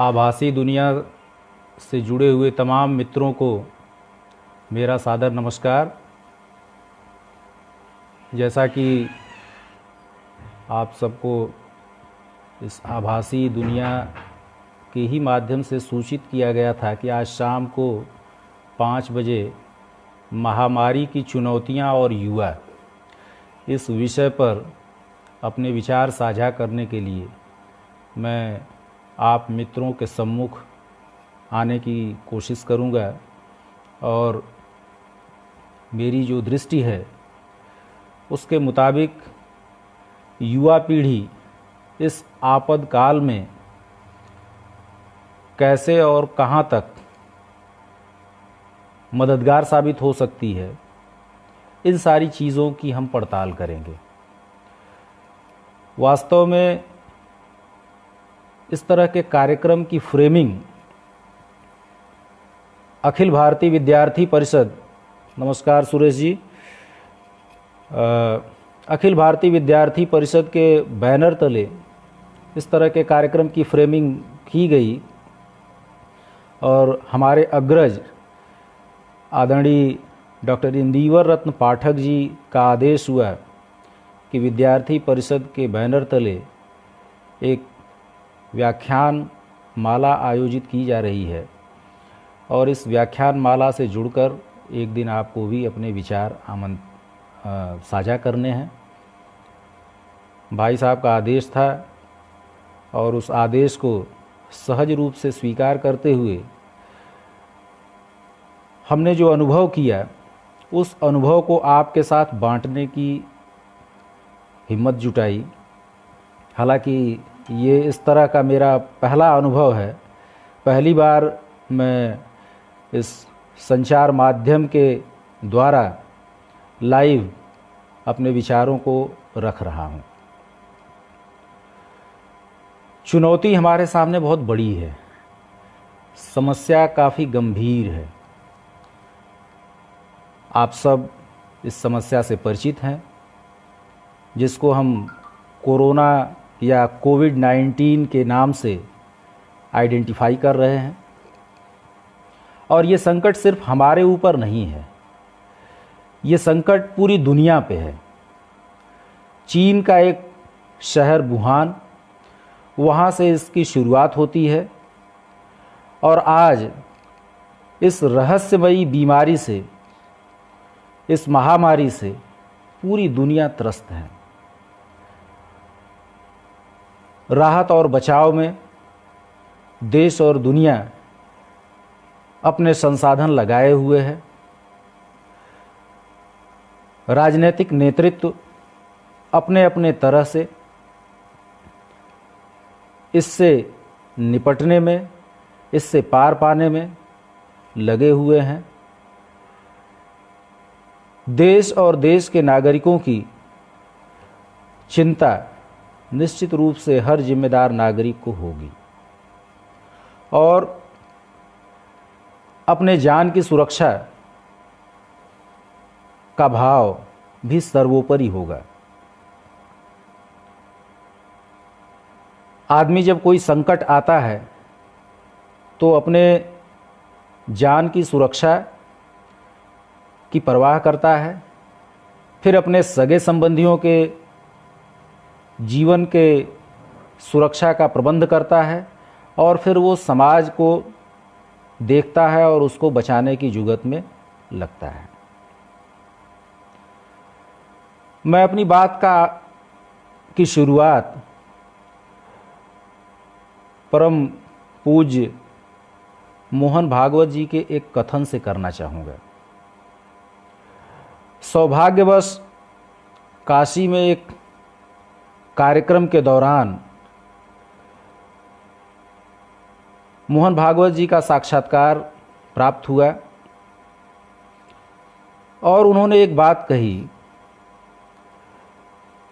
आभासी दुनिया से जुड़े हुए तमाम मित्रों को मेरा सादर नमस्कार। जैसा कि आप सबको इस आभासी दुनिया के ही माध्यम से सूचित किया गया था कि आज शाम को 5 बजे महामारी की चुनौतियां और युवा इस विषय पर अपने विचार साझा करने के लिए मैं आप मित्रों के सम्मुख आने की कोशिश करूंगा। और मेरी जो दृष्टि है उसके मुताबिक युवा पीढ़ी इस आपातकाल में कैसे और कहां तक मददगार साबित हो सकती है, इन सारी चीज़ों की हम पड़ताल करेंगे। वास्तव में इस तरह के कार्यक्रम की फ्रेमिंग अखिल भारतीय विद्यार्थी परिषद, नमस्कार सुरेश जी, अखिल भारतीय विद्यार्थी परिषद के बैनर तले इस तरह के कार्यक्रम की फ्रेमिंग की गई और हमारे अग्रज आदरणीय डॉक्टर इंदिवर रत्न पाठक जी का आदेश हुआ कि विद्यार्थी परिषद के बैनर तले एक व्याख्यान माला आयोजित की जा रही है और इस व्याख्यान माला से जुड़कर एक दिन आपको भी अपने विचार साझा करने हैं। भाई साहब का आदेश था और उस आदेश को सहज रूप से स्वीकार करते हुए हमने जो अनुभव किया उस अनुभव को आपके साथ बांटने की हिम्मत जुटाई। हालांकि ये इस तरह का मेरा पहला अनुभव है, पहली बार मैं इस संचार माध्यम के द्वारा लाइव अपने विचारों को रख रहा हूँ। चुनौती हमारे सामने बहुत बड़ी है, समस्या काफ़ी गंभीर है। आप सब इस समस्या से परिचित हैं, जिसको हम कोरोना या कोविड-19 के नाम से आइडेंटिफाई कर रहे हैं। और ये संकट सिर्फ हमारे ऊपर नहीं है, ये संकट पूरी दुनिया पे है। चीन का एक शहर वुहान, वहाँ से इसकी शुरुआत होती है और आज इस रहस्यमयी बीमारी से, इस महामारी से पूरी दुनिया त्रस्त है। राहत और बचाव में देश और दुनिया अपने संसाधन लगाए हुए हैं। राजनीतिक नेतृत्व अपने अपने तरह से इससे निपटने में, इससे पार पाने में लगे हुए हैं। देश और देश के नागरिकों की चिंता निश्चित रूप से हर जिम्मेदार नागरिक को होगी और अपने जान की सुरक्षा का भाव भी सर्वोपरि होगा। आदमी जब कोई संकट आता है तो अपने जान की सुरक्षा की परवाह करता है, फिर अपने सगे संबंधियों के जीवन के सुरक्षा का प्रबंध करता है और फिर वो समाज को देखता है और उसको बचाने की जुगत में लगता है। मैं अपनी बात की शुरुआत परम पूज्य मोहन भागवत जी के एक कथन से करना चाहूँगा। सौभाग्यवश काशी में एक कार्यक्रम के दौरान मोहन भागवत जी का साक्षात्कार प्राप्त हुआ और उन्होंने एक बात कही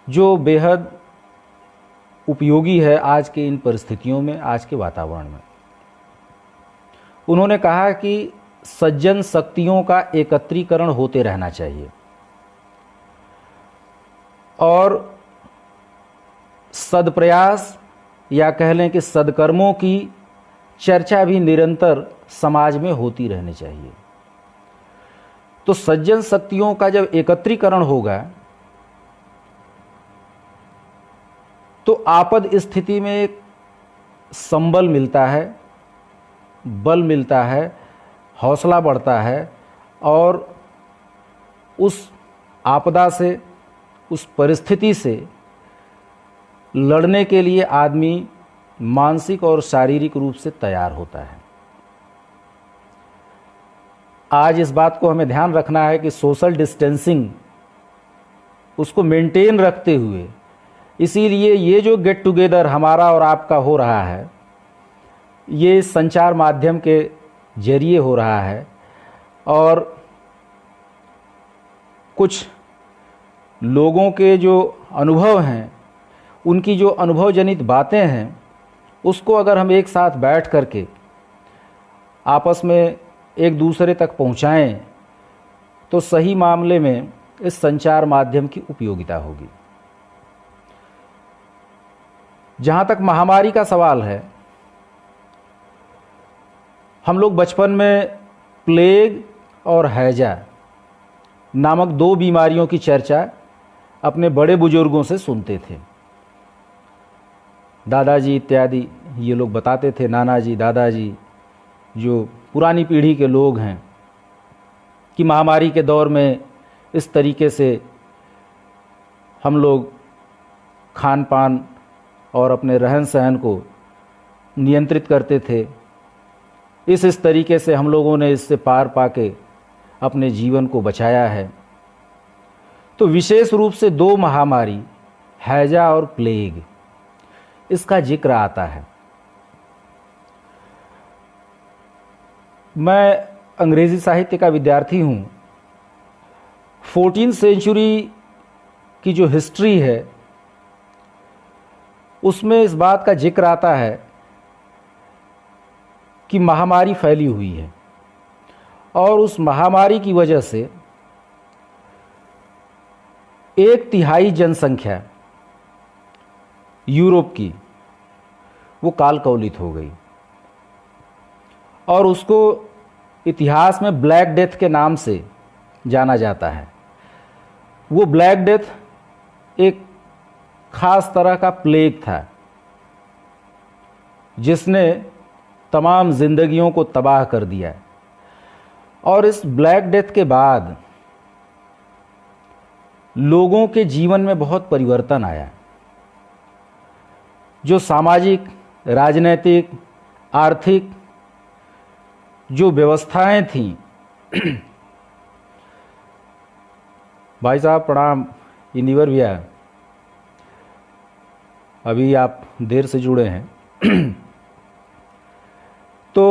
जो बेहद उपयोगी है आज के इन परिस्थितियों में, आज के वातावरण में। उन्होंने कहा कि सज्जन शक्तियों का एकत्रीकरण होते रहना चाहिए और सदप्रयास या कह लें कि सदकर्मों की चर्चा भी निरंतर समाज में होती रहनी चाहिए। तो सज्जन शक्तियों का जब एकत्रीकरण होगा तो आपद स्थिति में एक संबल मिलता है, बल मिलता है, हौसला बढ़ता है और उस आपदा से, उस परिस्थिति से लड़ने के लिए आदमी मानसिक और शारीरिक रूप से तैयार होता है। आज इस बात को हमें ध्यान रखना है कि सोशल डिस्टेंसिंग उसको मेंटेन रखते हुए, इसीलिए ये जो गेट टुगेदर हमारा और आपका हो रहा है, ये संचार माध्यम के जरिए हो रहा है और कुछ लोगों के जो अनुभव हैं, उनकी जो अनुभव जनित बातें हैं, उसको अगर हम एक साथ बैठ करके आपस में एक दूसरे तक पहुंचाएं तो सही मामले में इस संचार माध्यम की उपयोगिता होगी। जहाँ तक महामारी का सवाल है, हम लोग बचपन में प्लेग और हैजा नामक दो बीमारियों की चर्चा अपने बड़े बुजुर्गों से सुनते थे। दादाजी इत्यादि ये लोग बताते थे, नाना जी, दादाजी, जो पुरानी पीढ़ी के लोग हैं, कि महामारी के दौर में इस तरीके से हम लोग खान पान और अपने रहन सहन को नियंत्रित करते थे। इस तरीके से हम लोगों ने इससे पार पाके अपने जीवन को बचाया है। तो विशेष रूप से दो महामारी, हैजा और प्लेग, इसका जिक्र आता है। मैं अंग्रेजी साहित्य का विद्यार्थी हूँ। 14th सेंचुरी की जो हिस्ट्री है उसमें इस बात का जिक्र आता है कि महामारी फैली हुई है और उस महामारी की वजह से 1/3 जनसंख्या यूरोप की वो काल कवलित हो गई और उसको इतिहास में ब्लैक डेथ के नाम से जाना जाता है। वो ब्लैक डेथ एक खास तरह का प्लेग था जिसने तमाम जिंदगियों को तबाह कर दिया। और इस ब्लैक डेथ के बाद लोगों के जीवन में बहुत परिवर्तन आया। जो सामाजिक, राजनैतिक, आर्थिक जो व्यवस्थाएं थीं भाई साहब प्रणाम, इनिवर भैया, अभी आप देर से जुड़े हैं तो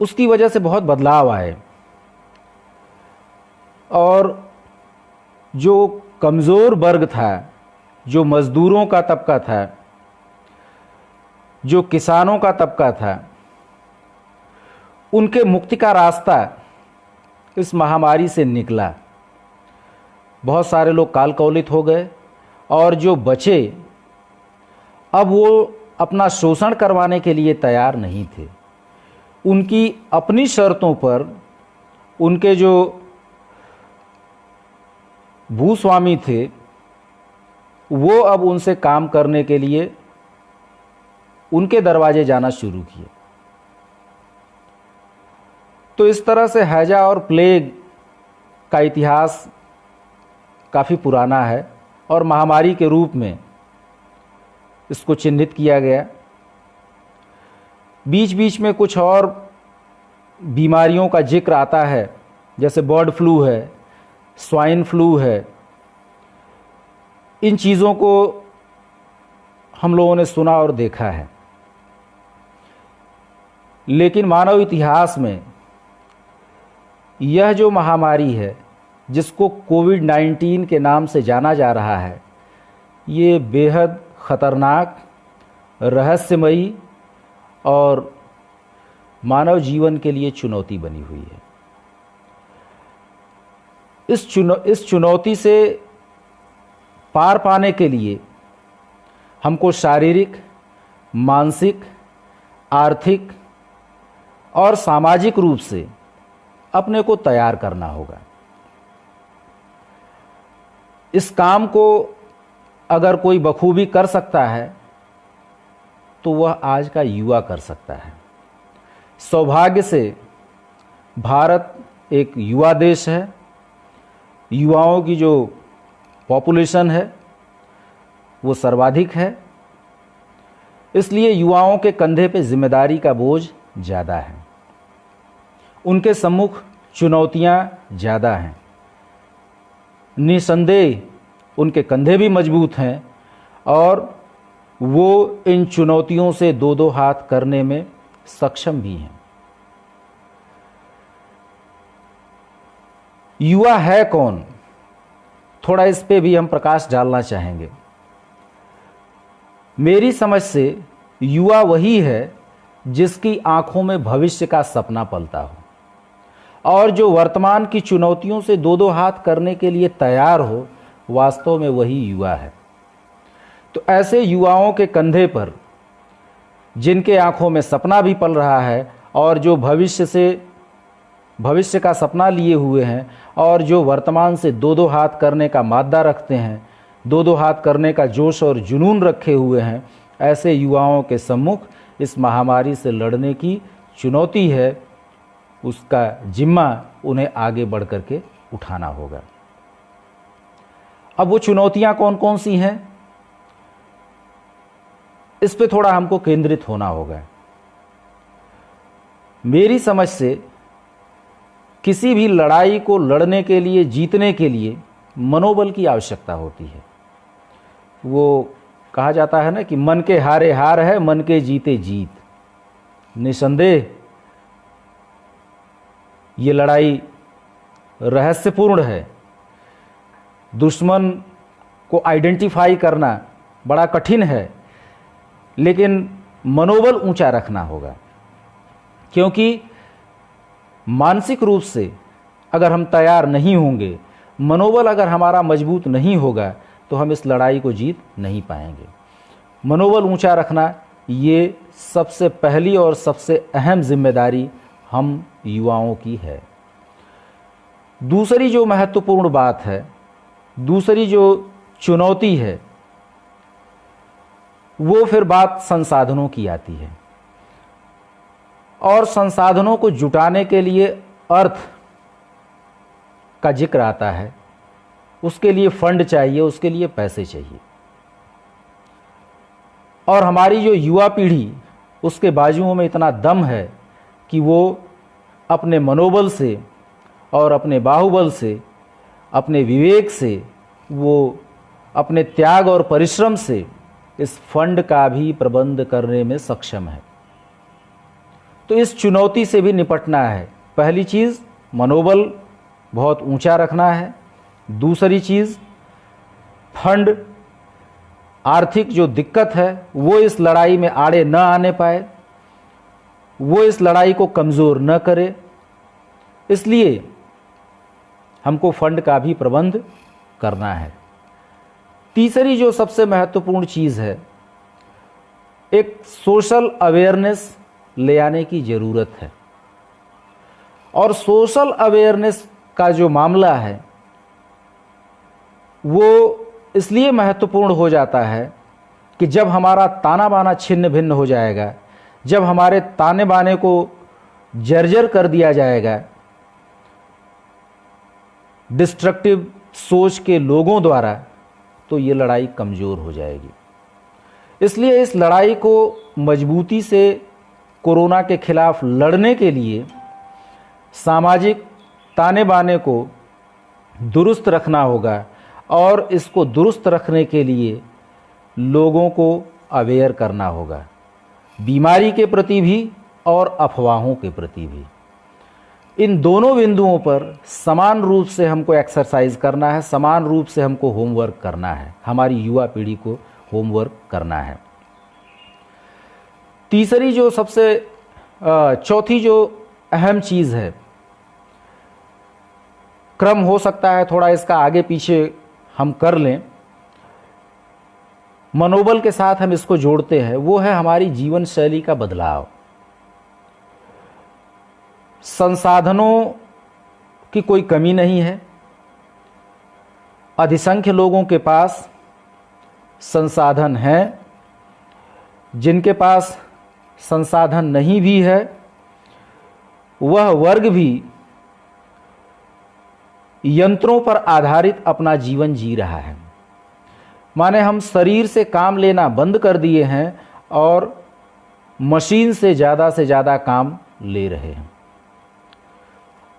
उसकी वजह से बहुत बदलाव आए और जो कमज़ोर वर्ग था, जो मज़दूरों का तबका था, जो किसानों का तबका था, उनके मुक्ति का रास्ता इस महामारी से निकला। बहुत सारे लोग काल कवलित हो गए और जो बचे अब वो अपना शोषण करवाने के लिए तैयार नहीं थे। उनकी अपनी शर्तों पर उनके जो भूस्वामी थे वो अब उनसे काम करने के लिए उनके दरवाजे जाना शुरू किए। तो इस तरह से हैजा और प्लेग का इतिहास काफ़ी पुराना है और महामारी के रूप में इसको चिन्हित किया गया। बीच बीच में कुछ और बीमारियों का जिक्र आता है, जैसे बर्ड फ्लू है, स्वाइन फ्लू है। इन चीज़ों को हम लोगों ने सुना और देखा है, लेकिन मानव इतिहास में यह जो महामारी है जिसको कोविड-19 के नाम से जाना जा रहा है, ये बेहद खतरनाक, रहस्यमयी और मानव जीवन के लिए चुनौती बनी हुई है। इस चुनौती से पार पाने के लिए हमको शारीरिक, मानसिक आर्थिक और सामाजिक रूप से अपने को तैयार करना होगा। इस काम को अगर कोई बखूबी कर सकता है तो वह आज का युवा कर सकता है। सौभाग्य से भारत एक युवा देश है। युवाओं की जो पॉपुलेशन है वो सर्वाधिक है, इसलिए युवाओं के कंधे पे जिम्मेदारी का बोझ ज़्यादा है, उनके सम्मुख चुनौतियां ज़्यादा हैं। निसंदेह उनके कंधे भी मजबूत हैं और वो इन चुनौतियों से दो दो हाथ करने में सक्षम भी हैं। युवा है कौन, थोड़ा इस पे भी हम प्रकाश डालना चाहेंगे। मेरी समझ से युवा वही है जिसकी आंखों में भविष्य का सपना पलता हो और जो वर्तमान की चुनौतियों से दो दो हाथ करने के लिए तैयार हो, वास्तव में वही युवा है। तो ऐसे युवाओं के कंधे पर, जिनके आंखों में सपना भी पल रहा है और जो भविष्य का सपना लिए हुए हैं और जो वर्तमान से दो दो हाथ करने का मादा रखते हैं, दो दो हाथ करने का जोश और जुनून रखे हुए हैं, ऐसे युवाओं के सम्मुख इस महामारी से लड़ने की चुनौती है। उसका जिम्मा उन्हें आगे बढ़ कर के उठाना होगा। अब वो चुनौतियां कौन कौन सी हैं, इस पे थोड़ा हमको केंद्रित होना होगा। मेरी समझ से किसी भी लड़ाई को लड़ने के लिए, जीतने के लिए मनोबल की आवश्यकता होती है। वो कहा जाता है ना कि मन के हारे हार है, मन के जीते जीत। निसंदेह ये लड़ाई रहस्यपूर्ण है। दुश्मन को आइडेंटिफाई करना बड़ा कठिन है, लेकिन मनोबल ऊंचा रखना होगा, क्योंकि मानसिक रूप से अगर हम तैयार नहीं होंगे, मनोबल अगर हमारा मजबूत नहीं होगा, तो हम इस लड़ाई को जीत नहीं पाएंगे। मनोबल ऊंचा रखना ये सबसे पहली और सबसे अहम जिम्मेदारी हम युवाओं की है। दूसरी जो महत्वपूर्ण बात है, दूसरी जो चुनौती है, वो फिर बात संसाधनों की आती है। और संसाधनों को जुटाने के लिए अर्थ का जिक्र आता है। उसके लिए फंड चाहिए, उसके लिए पैसे चाहिए। और हमारी जो युवा पीढ़ी, उसके बाजुओं में इतना दम है कि वो अपने मनोबल से और अपने बाहुबल से, अपने विवेक से, वो अपने त्याग और परिश्रम से इस फंड का भी प्रबंध करने में सक्षम है। तो इस चुनौती से भी निपटना है। पहली चीज़ मनोबल बहुत ऊंचा रखना है। दूसरी चीज़ फंड, आर्थिक जो दिक्कत है वो इस लड़ाई में आड़े न आने पाए, वो इस लड़ाई को कमज़ोर न करे, इसलिए हमको फंड का भी प्रबंध करना है। तीसरी जो सबसे महत्वपूर्ण चीज़ है, एक सोशल अवेयरनेस ले आने की ज़रूरत है। और सोशल अवेयरनेस का जो मामला है वो इसलिए महत्वपूर्ण हो जाता है कि जब हमारा ताना बाना छिन्न भिन्न हो जाएगा, जब हमारे ताने बाने को जर्जर कर दिया जाएगा डिस्ट्रक्टिव सोच के लोगों द्वारा, तो ये लड़ाई कमज़ोर हो जाएगी। इसलिए इस लड़ाई को मजबूती से कोरोना के खिलाफ लड़ने के लिए सामाजिक ताने बाने को दुरुस्त रखना होगा और इसको दुरुस्त रखने के लिए लोगों को अवेयर करना होगा, बीमारी के प्रति भी और अफवाहों के प्रति भी। इन दोनों बिंदुओं पर समान रूप से हमको एक्सरसाइज करना है, समान रूप से हमको होमवर्क करना है, हमारी युवा पीढ़ी को होमवर्क करना है। तीसरी जो सबसे चौथी जो अहम चीज़ है, क्रम हो सकता है थोड़ा इसका आगे पीछे हम कर लें, मनोबल के साथ हम इसको जोड़ते हैं, वो है हमारी जीवन शैली का बदलाव। संसाधनों की कोई कमी नहीं है। अधिसंख्य लोगों के पास संसाधन हैं। जिनके पास संसाधन नहीं भी है, वह वर्ग भी यंत्रों पर आधारित अपना जीवन जी रहा है। माने हम शरीर से काम लेना बंद कर दिए हैं और मशीन से ज़्यादा काम ले रहे हैं,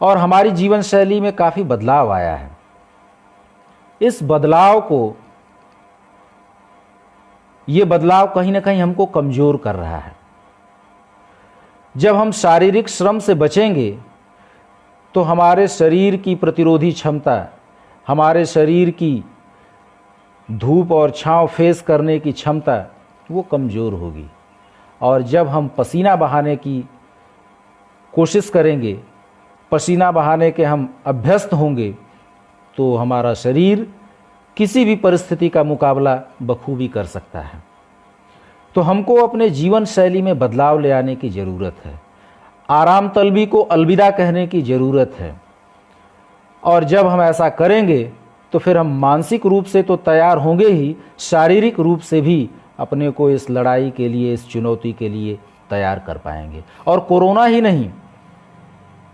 और हमारी जीवन शैली में काफ़ी बदलाव आया है। इस बदलाव को, ये बदलाव कहीं ना कहीं हमको कमज़ोर कर रहा है। जब हम शारीरिक श्रम से बचेंगे तो हमारे शरीर की प्रतिरोधी क्षमता, हमारे शरीर की धूप और छांव फेस करने की क्षमता, वो कमज़ोर होगी। और जब हम पसीना बहाने की कोशिश करेंगे, पसीना बहाने के हम अभ्यस्त होंगे, तो हमारा शरीर किसी भी परिस्थिति का मुकाबला बखूबी कर सकता है। तो हमको अपने जीवन शैली में बदलाव ले आने की ज़रूरत है। आराम तलबी को अलविदा कहने की ज़रूरत है। और जब हम ऐसा करेंगे तो फिर हम मानसिक रूप से तो तैयार होंगे ही, शारीरिक रूप से भी अपने को इस लड़ाई के लिए, इस चुनौती के लिए तैयार कर पाएंगे। और कोरोना ही नहीं,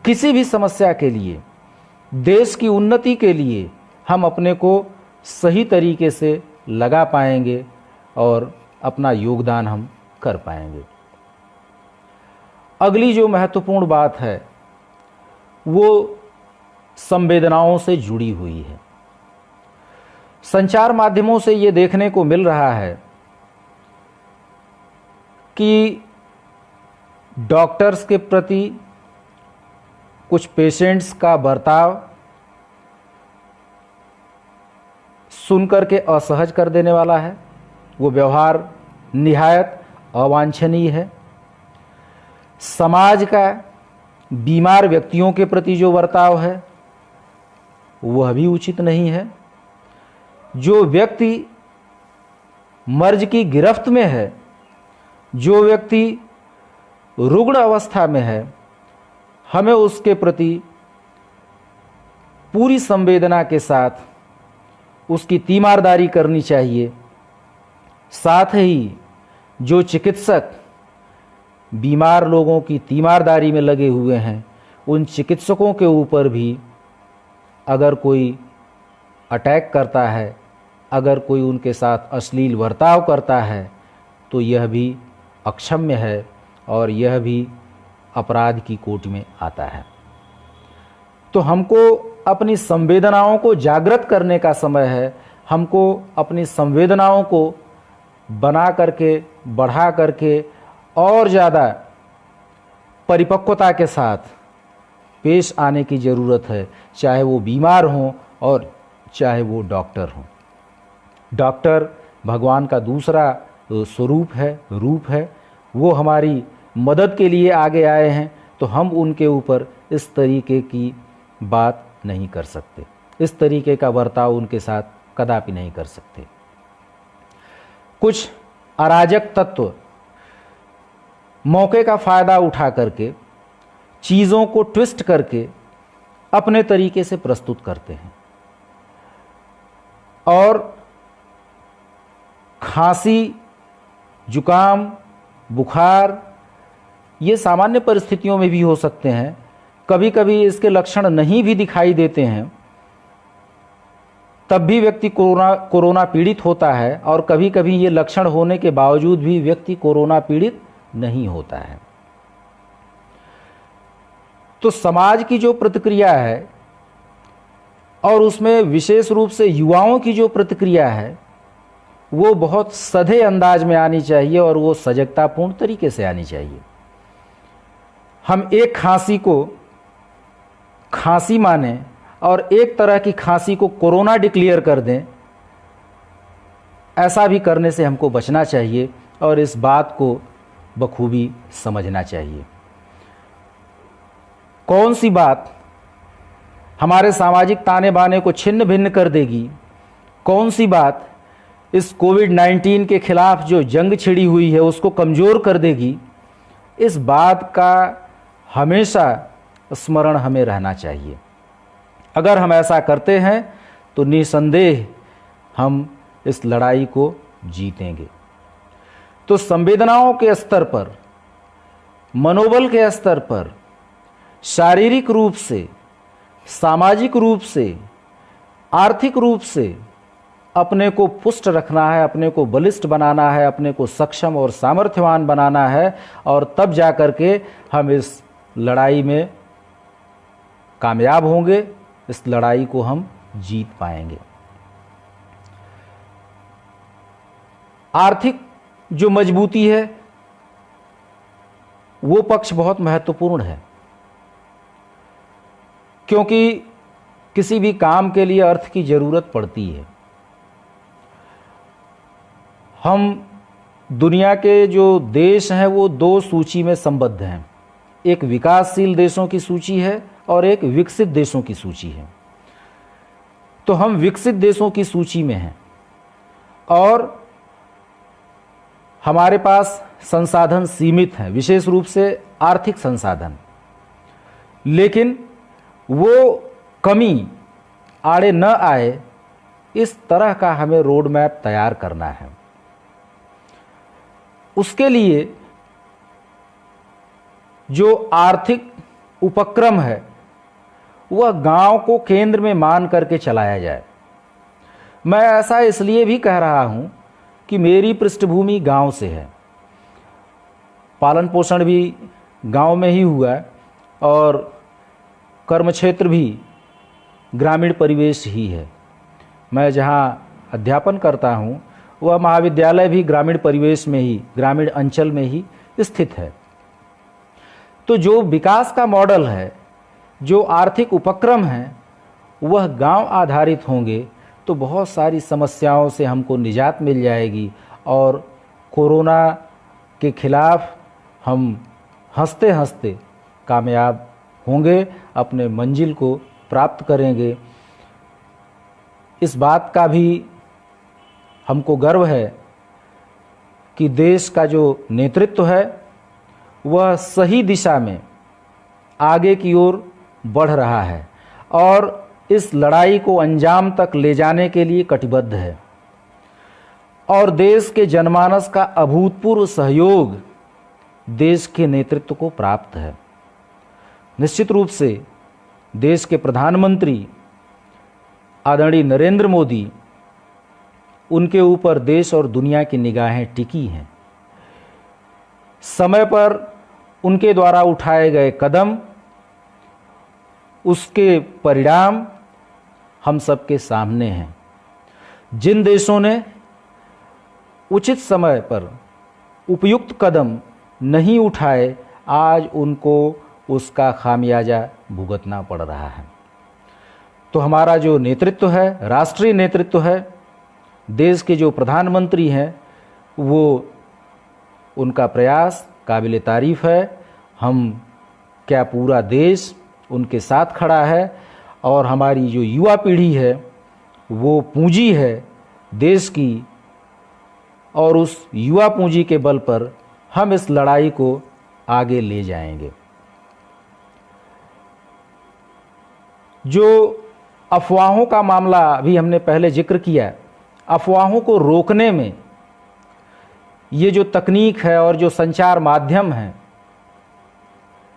किसी भी समस्या के लिए, देश की उन्नति के लिए हम अपने को सही तरीके से लगा पाएंगे और अपना योगदान हम कर पाएंगे। अगली जो महत्वपूर्ण बात है वो संवेदनाओं से जुड़ी हुई है। संचार माध्यमों से ये देखने को मिल रहा है कि डॉक्टर्स के प्रति कुछ पेशेंट्स का बर्ताव सुनकर के असहज कर देने वाला है। वो व्यवहार निहायत अवांछनीय है। समाज का बीमार व्यक्तियों के प्रति जो बर्ताव है वह भी उचित नहीं है। जो व्यक्ति मर्ज की गिरफ्त में है, जो व्यक्ति रुग्ण अवस्था में है, हमें उसके प्रति पूरी संवेदना के साथ उसकी तीमारदारी करनी चाहिए। साथ ही जो चिकित्सक बीमार लोगों की तीमारदारी में लगे हुए हैं, उन चिकित्सकों के ऊपर भी अगर कोई अटैक करता है, अगर कोई उनके साथ अश्लील बर्ताव करता है, तो यह भी अक्षम्य है और यह भी अपराध की कोटि में आता है। तो हमको अपनी संवेदनाओं को जागृत करने का समय है। हमको अपनी संवेदनाओं को बना करके, बढ़ा करके और ज़्यादा परिपक्वता के साथ पेश आने की ज़रूरत है, चाहे वो बीमार हों और चाहे वो डॉक्टर हों। डॉक्टर भगवान का दूसरा स्वरूप है, रूप है। वो हमारी मदद के लिए आगे आए हैं, तो हम उनके ऊपर इस तरीके की बात नहीं कर सकते, इस तरीके का बर्ताव उनके साथ कदापि नहीं कर सकते। कुछ अराजक तत्व मौके का फ़ायदा उठा करके, चीज़ों को ट्विस्ट करके अपने तरीके से प्रस्तुत करते हैं। और खांसी, जुकाम, बुखार ये सामान्य परिस्थितियों में भी हो सकते हैं। कभी कभी इसके लक्षण नहीं भी दिखाई देते हैं, तब भी व्यक्ति कोरोना पीड़ित होता है। और कभी कभी ये लक्षण होने के बावजूद भी व्यक्ति कोरोना पीड़ित नहीं होता है। तो समाज की जो प्रतिक्रिया है, और उसमें विशेष रूप से युवाओं की जो प्रतिक्रिया है, वो बहुत सधे अंदाज में आनी चाहिए और वो सजगतापूर्ण तरीके से आनी चाहिए। हम एक खांसी को खांसी माने और एक तरह की खांसी को कोरोना डिक्लेयर कर दें, ऐसा भी करने से हमको बचना चाहिए और इस बात को बखूबी समझना चाहिए। कौन सी बात हमारे सामाजिक ताने बाने को छिन्न भिन्न कर देगी, कौन सी बात इस कोविड-19 के खिलाफ जो जंग छिड़ी हुई है उसको कमज़ोर कर देगी, इस बात का हमेशा स्मरण हमें रहना चाहिए। अगर हम ऐसा करते हैं तो निसंदेह हम इस लड़ाई को जीतेंगे। तो संवेदनाओं के स्तर पर, मनोबल के स्तर पर, शारीरिक रूप से, सामाजिक रूप से, आर्थिक रूप से अपने को पुष्ट रखना है, अपने को बलिष्ठ बनाना है, अपने को सक्षम और सामर्थ्यवान बनाना है, और तब जा कर के हम इस लड़ाई में कामयाब होंगे, इस लड़ाई को हम जीत पाएंगे। आर्थिक जो मजबूती है वो पक्ष बहुत महत्वपूर्ण है, क्योंकि किसी भी काम के लिए अर्थ की जरूरत पड़ती है। हम दुनिया के जो देश हैं वो दो सूची में संबद्ध हैं, एक विकासशील देशों की सूची है और एक विकसित देशों की सूची है। तो हम विकसित देशों की सूची में हैं और हमारे पास संसाधन सीमित हैं, विशेष रूप से आर्थिक संसाधन, लेकिन वो कमी आड़े न आए इस तरह का हमें रोड मैप तैयार करना है। उसके लिए जो आर्थिक उपक्रम है वह गांव को केंद्र में मान करके चलाया जाए। मैं ऐसा इसलिए भी कह रहा हूं कि मेरी पृष्ठभूमि गांव से है, पालन पोषण भी गांव में ही हुआ और कर्म क्षेत्र भी ग्रामीण परिवेश ही है। मैं जहां अध्यापन करता हूं वह महाविद्यालय भी ग्रामीण परिवेश में ही, ग्रामीण अंचल में ही स्थित है। तो जो विकास का मॉडल है, जो आर्थिक उपक्रम हैं, वह गांव आधारित होंगे तो बहुत सारी समस्याओं से हमको निजात मिल जाएगी और कोरोना के खिलाफ हम हंसते हंसते कामयाब होंगे, अपने मंजिल को प्राप्त करेंगे। इस बात का भी हमको गर्व है कि देश का जो नेतृत्व है वह सही दिशा में आगे की ओर बढ़ रहा है और इस लड़ाई को अंजाम तक ले जाने के लिए कटिबद्ध है। और देश के जनमानस का अभूतपूर्व सहयोग देश के नेतृत्व को प्राप्त है। निश्चित रूप से देश के प्रधानमंत्री आदरणीय नरेंद्र मोदी, उनके ऊपर देश और दुनिया की निगाहें टिकी हैं। समय पर उनके द्वारा उठाए गए कदम, उसके परिणाम हम सबके सामने हैं। जिन देशों ने उचित समय पर उपयुक्त कदम नहीं उठाए, आज उनको उसका खामियाजा भुगतना पड़ रहा है। तो हमारा जो नेतृत्व है, राष्ट्रीय नेतृत्व है, देश के जो प्रधानमंत्री हैं, वो उनका प्रयास काबिल तारीफ है। हम क्या पूरा देश उनके साथ खड़ा है और हमारी जो युवा पीढ़ी है वो पूंजी है देश की, और उस युवा पूंजी के बल पर हम इस लड़ाई को आगे ले जाएंगे। जो अफवाहों का मामला अभी हमने पहले जिक्र किया, अफवाहों को रोकने में ये जो तकनीक है और जो संचार माध्यम है,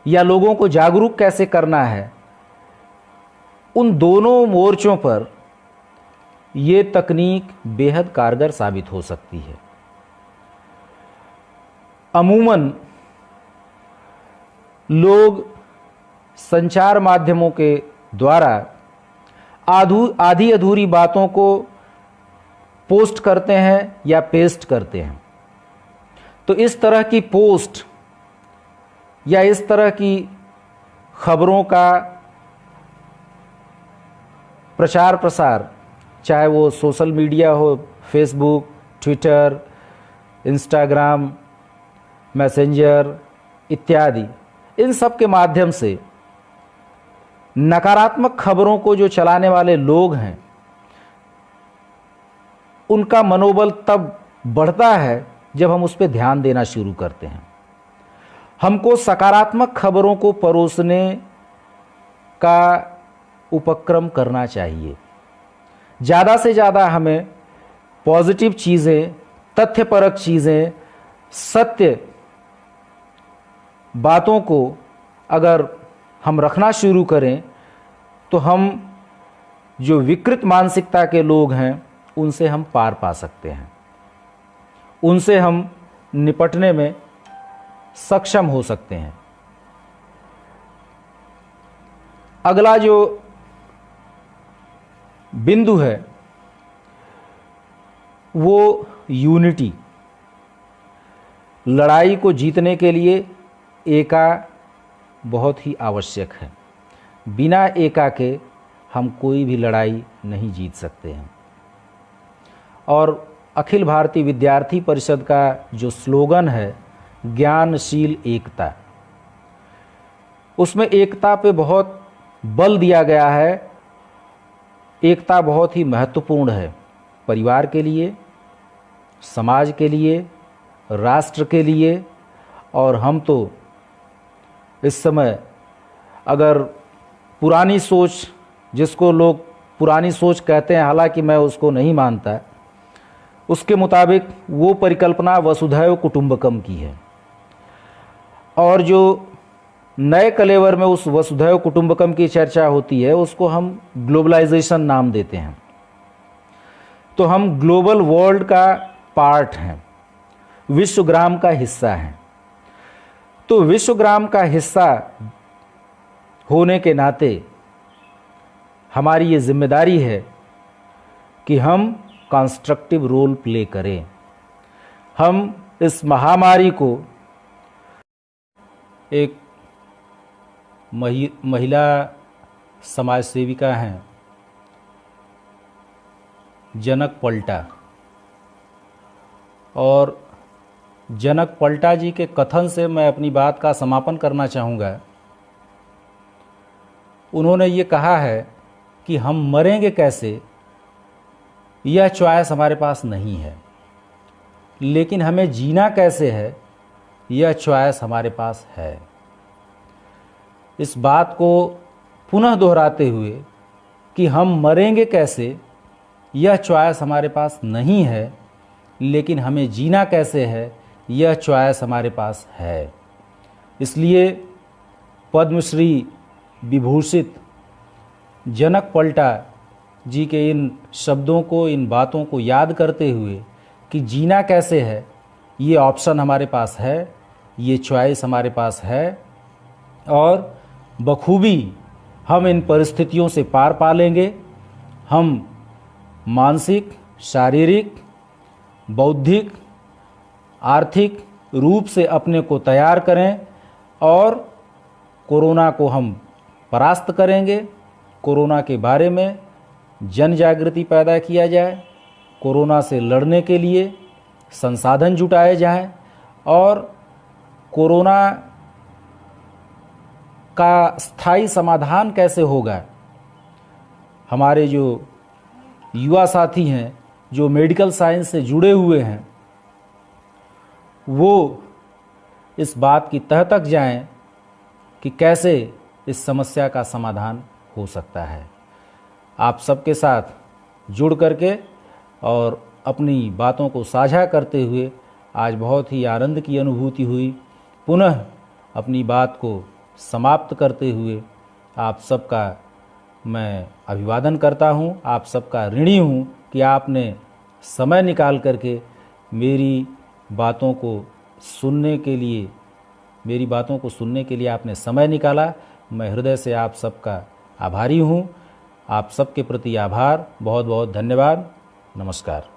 या लोगों को जागरूक कैसे करना है, उन दोनों मोर्चों पर ये तकनीक बेहद कारगर साबित हो सकती है। अमूमन लोग संचार माध्यमों के द्वारा आधी अधूरी बातों को पोस्ट करते हैं या पेस्ट करते हैं। तो इस तरह की पोस्ट या इस तरह की खबरों का प्रचार प्रसार, चाहे वो सोशल मीडिया हो, फेसबुक, ट्विटर, इंस्टाग्राम, मैसेंजर इत्यादि, इन सब के माध्यम से नकारात्मक खबरों को जो चलाने वाले लोग हैं, उनका मनोबल तब बढ़ता है जब हम उस पर ध्यान देना शुरू करते हैं। हमको सकारात्मक खबरों को परोसने का उपक्रम करना चाहिए। ज़्यादा से ज़्यादा हमें पॉजिटिव चीज़ें, तथ्यपरक चीज़ें, सत्य बातों को अगर हम रखना शुरू करें तो हम जो विकृत मानसिकता के लोग हैं उनसे हम पार पा सकते हैं, उनसे हम निपटने में सक्षम हो सकते हैं। अगला जो बिंदु है वो यूनिटी। लड़ाई को जीतने के लिए एका बहुत ही आवश्यक है। बिना एका के हम कोई भी लड़ाई नहीं जीत सकते हैं। और अखिल भारतीय विद्यार्थी परिषद का जो स्लोगन है ज्ञानशील एकता, उसमें एकता पे बहुत बल दिया गया है। एकता बहुत ही महत्वपूर्ण है परिवार के लिए, समाज के लिए, राष्ट्र के लिए। और हम तो इस समय अगर पुरानी सोच, जिसको लोग पुरानी सोच कहते हैं, हालांकि मैं उसको नहीं मानता, उसके मुताबिक वो परिकल्पना वसुधैव कुटुंबकम की है। और जो नए कलेवर में उस वसुधैव कुटुंबकम की चर्चा होती है उसको हम ग्लोबलाइजेशन नाम देते हैं। तो हम ग्लोबल वर्ल्ड का पार्ट हैं, विश्वग्राम का हिस्सा हैं। तो विश्वग्राम का हिस्सा होने के नाते हमारी ये जिम्मेदारी है कि हम कंस्ट्रक्टिव रोल प्ले करें। हम इस महामारी को, एक महिला समाज सेविका हैं जनक पलटा, और जनक पलटा जी के कथन से मैं अपनी बात का समापन करना चाहूँगा। उन्होंने ये कहा है कि हम मरेंगे कैसे यह चॉइस हमारे पास नहीं है, लेकिन हमें जीना कैसे है यह चॉइस हमारे पास है। इस बात को पुनः दोहराते हुए कि हम मरेंगे कैसे यह चॉइस हमारे पास नहीं है, लेकिन हमें जीना कैसे है यह चॉइस हमारे पास है। इसलिए पद्मश्री विभूषित जनक पलटा जी के इन शब्दों को, इन बातों को याद करते हुए कि जीना कैसे है ये ऑप्शन हमारे पास है, ये चॉइस हमारे पास है, और बखूबी हम इन परिस्थितियों से पार पा लेंगे। हम मानसिक, शारीरिक, बौद्धिक, आर्थिक रूप से अपने को तैयार करें और कोरोना को हम परास्त करेंगे। कोरोना के बारे में जन जागृति पैदा किया जाए, कोरोना से लड़ने के लिए संसाधन जुटाए जाएं, और कोरोना का स्थायी समाधान कैसे होगा। हमारे जो युवा साथी हैं जो मेडिकल साइंस से जुड़े हुए हैं वो इस बात की तह तक जाएं कि कैसे इस समस्या का समाधान हो सकता है। आप सबके साथ जुड़ करके और अपनी बातों को साझा करते हुए आज बहुत ही आनंद की अनुभूति हुई। पुनः अपनी बात को समाप्त करते हुए आप सबका मैं अभिवादन करता हूँ। आप सबका ऋणी हूँ कि आपने समय निकाल करके मेरी बातों को सुनने के लिए आपने समय निकाला। मैं हृदय से आप सबका आभारी हूँ। आप सबके प्रति आभार, बहुत बहुत धन्यवाद। नमस्कार।